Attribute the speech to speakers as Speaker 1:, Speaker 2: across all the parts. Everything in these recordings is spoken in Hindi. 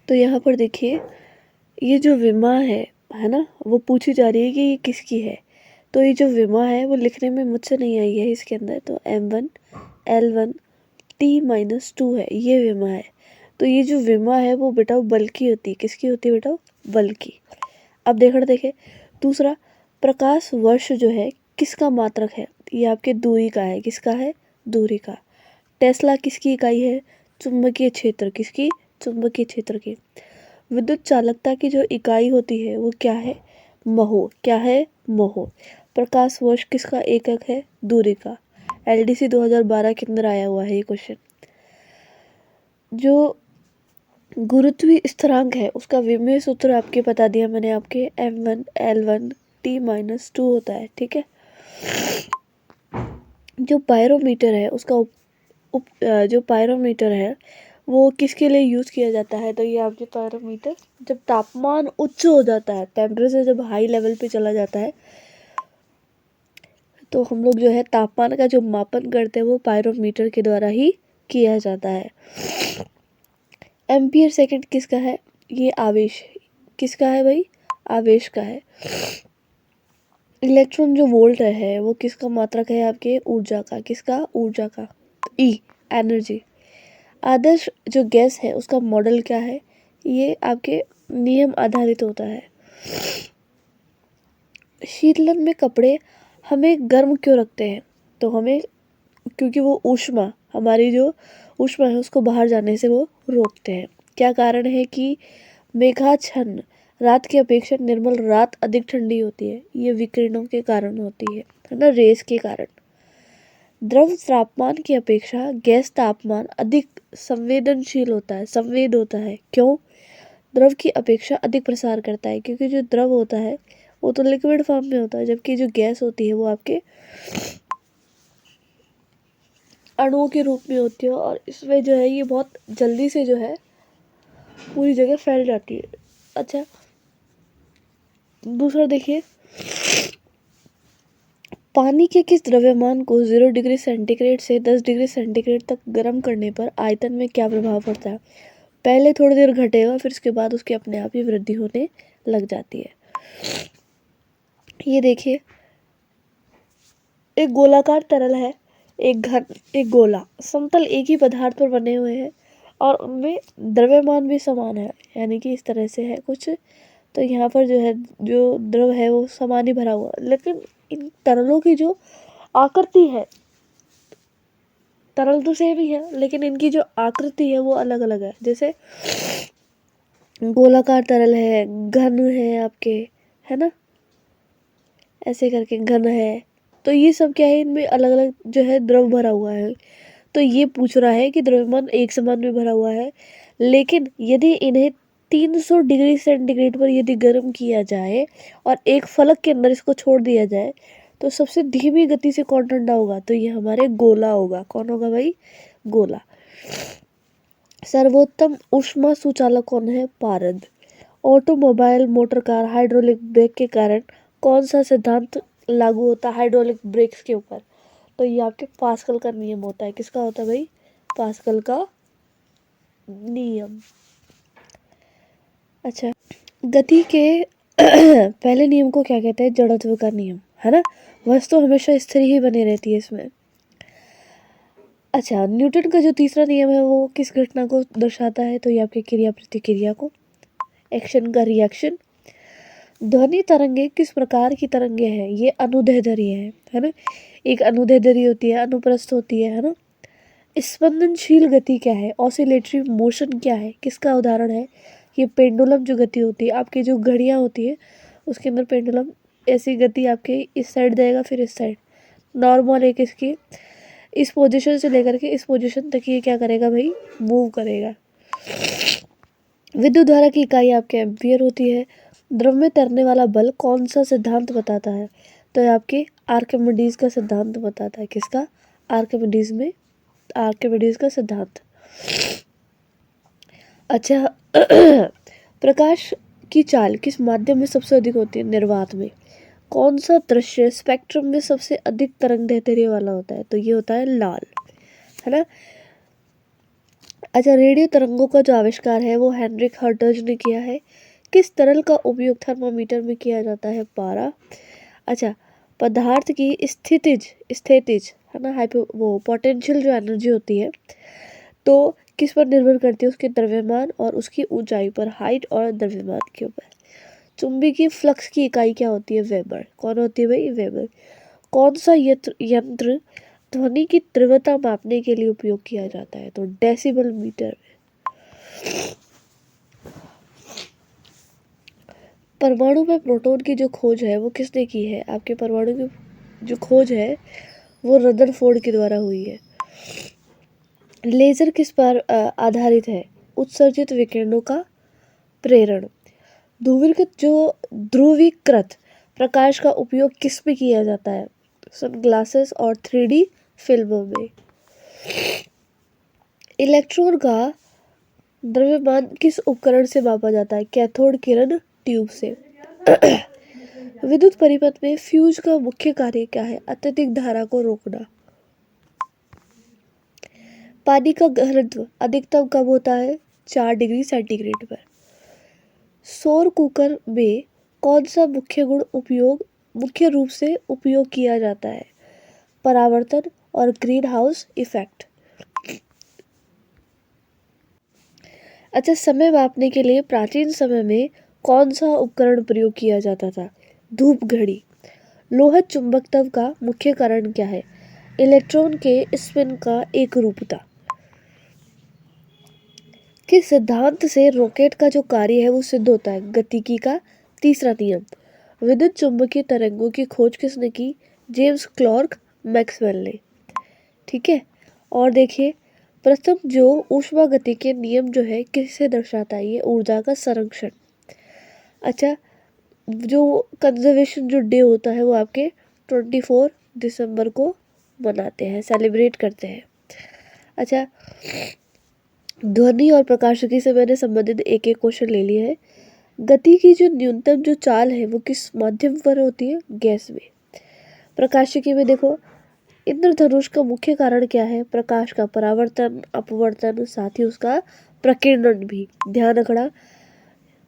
Speaker 1: तो यहाँ पर देखिए ये जो विमा है ना, वो पूछी जा रही है कि ये किसकी है। तो ये जो विमा है वो लिखने में मुझसे नहीं आई है इसके अंदर, तो M1L1T-2 है, ये विमा है। तो ये जो विमा है वो बेटा बल की होती है, किसकी होती है बेटा, बल की। अब देखे दूसरा, प्रकाश वर्ष जो है किसका मात्रक है, ये आपके दूरी का है, किसका है, दूरी का। टेस्ला किसकी इकाई है, चुंबकीय क्षेत्र, किसकी, चुंबकीय क्षेत्र की। विद्युत चालकता की जो इकाई होती है वो क्या है, महो, क्या है, महो। प्रकाश वर्ष किसका एकक है, दूरी का। LDC 2012 के अंदर आया हुआ है ये क्वेश्चन। जो गुरुत्वीय स्थिरांक है उसका विमेय सूत्र आपके बता दिया मैंने, आपके M1L1T-2 होता है, ठीक है। जो पायरोमीटर है उसका जो पायरोमीटर है वो किसके लिए यूज़ किया जाता है, तो ये आपके पायरोमीटर जब तापमान उच्च हो जाता है, टेम्परेचर जब हाई लेवल पे चला जाता है, तो हम लोग जो है तापमान का जो मापन करते हैं वो पायरोमीटर के द्वारा ही किया जाता है। एम्पियर सेकंड किसका है, ये आवेश, किसका है भाई, आवेश का है। इलेक्ट्रॉन जो वोल्ट है वो किसका मात्रक है, आपके ऊर्जा का, किसका, ऊर्जा का, ई, एनर्जी। आदर्श जो गैस है उसका मॉडल क्या है, ये आपके नियम आधारित होता है। शीतलन में कपड़े हमें गर्म क्यों रखते हैं, तो हमें, क्योंकि वो ऊष्मा, हमारी जो ऊष्मा है उसको बाहर जाने से वो रोकते हैं। क्या कारण है कि मेघाच्छन्न रात की अपेक्षा निर्मल रात अधिक ठंडी होती है, ये विकिरणों के कारण होती है ना, रेस के कारण। द्रव तापमान की अपेक्षा गैस तापमान अधिक संवेदनशील होता है, संवेद होता है, क्यों, द्रव की अपेक्षा अधिक प्रसार करता है, क्योंकि जो द्रव होता है वो तो लिक्विड फॉर्म में होता है, जबकि जो गैस होती है वो आपके अणुओं के रूप में होती है, और इसमें जो है ये बहुत जल्दी से जो है पूरी जगह फैल जाती है। अच्छा, दूसरा देखिए, पानी के किस द्रव्यमान को 0 डिग्री सेंटीग्रेड से 10 डिग्री सेंटीग्रेड तक गर्म करने पर आयतन में क्या प्रभाव पड़ता है, पहले थोड़ी देर घटेगा फिर उसके बाद उसकी अपने आप ही वृद्धि होने लग जाती है। ये देखिए, एक गोलाकार तरल है, एक घन, एक गोला, समतल एक ही पदार्थ पर बने हुए हैं और उनमें द्रव्यमान भी समान है, यानी कि इस तरह से है कुछ। तो यहाँ पर जो है जो द्रव है वो समान ही भरा हुआ, लेकिन इन तरलों की जो आकृति है, तरल तो सेम ही है लेकिन इनकी जो आकृति है वो अलग अलग है। जैसे गोलाकार तरल है, घन है आपके, है ना, ऐसे करके घन है। तो ये सब क्या है, इनमें अलग अलग जो है द्रव भरा हुआ है। तो ये पूछ रहा है कि द्रव्यमान एक समान में भरा हुआ है, लेकिन यदि इन्हें 300 डिग्री सेंटीग्रेड पर यदि गर्म किया जाए और एक फलक के अंदर इसको छोड़ दिया जाए तो सबसे धीमी गति से कौन ठंडा होगा, तो ये हमारे गोला होगा। कौन होगा भाई, गोला। सर्वोत्तम ऊष्मा सुचालक कौन है, पारद। Automobile, motor car, hydraulic brake के कारण कौन सा सिद्धांत लागू होता है हाइड्रोलिक ब्रेक्स के ऊपर, तो ये आपके पास्कल का नियम होता है। किसका होता है भाई, पास्कल का नियम। अच्छा, गति के पहले नियम को क्या कहते हैं, जड़त्व का नियम, है ना, वस्तु हमेशा स्थिर ही बनी रहती है इसमें। अच्छा, न्यूटन का जो तीसरा नियम है वो किस घटना को दर्शाता है, तो ये आपके क्रिया प्रतिक्रिया को, एक्शन का रिएक्शन। ध्वनि तरंगे किस प्रकार की तरंगे हैं, ये अनुदैर्ध्य है ना, एक अनुदैर्ध्य होती है, अनुप्रस्थ होती है ना। स्पंदनशील गति क्या है, ऑसिलेटरी मोशन क्या है, किसका उदाहरण है, ये पेंडुलम जो गति होती है, आपकी जो घड़ियाँ होती है उसके अंदर पेंडुलम ऐसी गति आपके इस साइड जाएगा फिर इस साइड, नॉर्मल एक इसकी इस पोजीशन से लेकर के इस पोजीशन तक ये क्या करेगा भाई, मूव करेगा। विद्युत धारा की इकाई आपके एम्पियर होती है। द्रव में तैरने वाला बल कौन सा सिद्धांत बताता है, तो आपके आर्किमिडीज का सिद्धांत बताता है, किसका, आर्किमिडीज का सिद्धांत। अच्छा प्रकाश की चाल किस माध्यम में सबसे अधिक होती है, निर्वात में। कौन सा दृश्य स्पेक्ट्रम में सबसे अधिक तरंग दैर्ध्य वाला होता है, तो ये होता है लाल, है ना। अच्छा, रेडियो तरंगों का जो आविष्कार है वो हेनरिक हर्टज ने किया है। किस तरल का उपयोग थर्मामीटर में किया जाता है? पारा। अच्छा, पदार्थ की स्थितिज है ना, हाइपो वो पोटेंशियल जो एनर्जी होती है, तो किस पर निर्भर करती है? उसके द्रव्यमान और उसकी ऊंचाई पर, हाइट और द्रव्यमान के ऊपर। चुंबकीय फ्लक्स की इकाई क्या होती है? वेबर। कौन होती है भाई? वेबर। कौन सा यंत्र ध्वनि की तीव्रता मापने के लिए उपयोग किया जाता है? तो डेसिबल मीटर। परमाणु में प्रोटॉन की जो खोज है वो किसने की है? आपके परमाणु की जो खोज है वो रदरफोर्ड के द्वारा हुई है। लेजर किस पर आधारित है? उत्सर्जित विकिरणों का प्रेरण। ध्रुवीकृत प्रकाश का उपयोग किस में किया जाता है? सनग्लासेस और 3D फिल्मों में। इलेक्ट्रॉन का द्रव्यमान किस उपकरण से मापा जाता है? कैथोड किरण ट्यूब से। विद्युत परिपथ में फ्यूज का मुख्य कार्य क्या है? अत्यधिक धारा को रोकना। पानी का घनत्व अधिकतम कब होता है? 4 डिग्री सेंटीग्रेड पर। सौर कुकर में कौन सा मुख्य रूप से उपयोग किया जाता है? परावर्तन और ग्रीन हाउस इफेक्ट। अच्छा, समय मापने के लिए प्राचीन समय में कौन सा उपकरण प्रयोग किया जाता था? धूप घड़ी। लोह चुंबकत्व का मुख्य कारण क्या है? इलेक्ट्रॉन के स्पिन का एकरूपता। किस सिद्धांत से रॉकेट का जो कार्य है वो सिद्ध होता है? गतिकी का तीसरा नियम। विद्युत चुंबकीय तरंगों की खोज किसने की? जेम्स क्लर्क मैक्सवेल ने। ठीक है। और देखिए, प्रथम जो ऊष्मा गति के नियम जो है किससे दर्शाता है? ये ऊर्जा का संरक्षण। अच्छा, जो कंजर्वेशन जो डे होता है वो आपके 24 दिसंबर को मनाते हैं, सेलिब्रेट करते हैं। अच्छा, ध्वनि और प्रकाशिकी से मैंने संबंधित एक एक क्वेश्चन ले लिए हैं। गति की जो न्यूनतम जो चाल है वो किस माध्यम पर होती है? गैस में। प्रकाशिकी में देखो, इंद्रधनुष का मुख्य कारण क्या है? प्रकाश का परावर्तन, अपवर्तन, साथ ही उसका प्रकीर्णन भी। ध्यान रखना,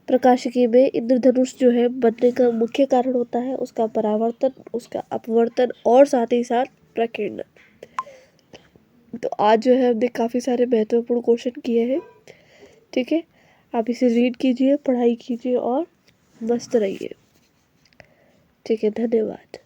Speaker 1: प्रकाशिकी में इंद्रधनुष जो है बनने का मुख्य कारण होता है उसका परावर्तन, उसका अपवर्तन और साथ ही साथ प्रकीर्णन। तो आज जो है हमने काफ़ी सारे महत्वपूर्ण क्वेश्चन किए हैं। ठीक है, आप इसे रीड कीजिए, पढ़ाई कीजिए और मस्त रहिए। ठीक है, धन्यवाद।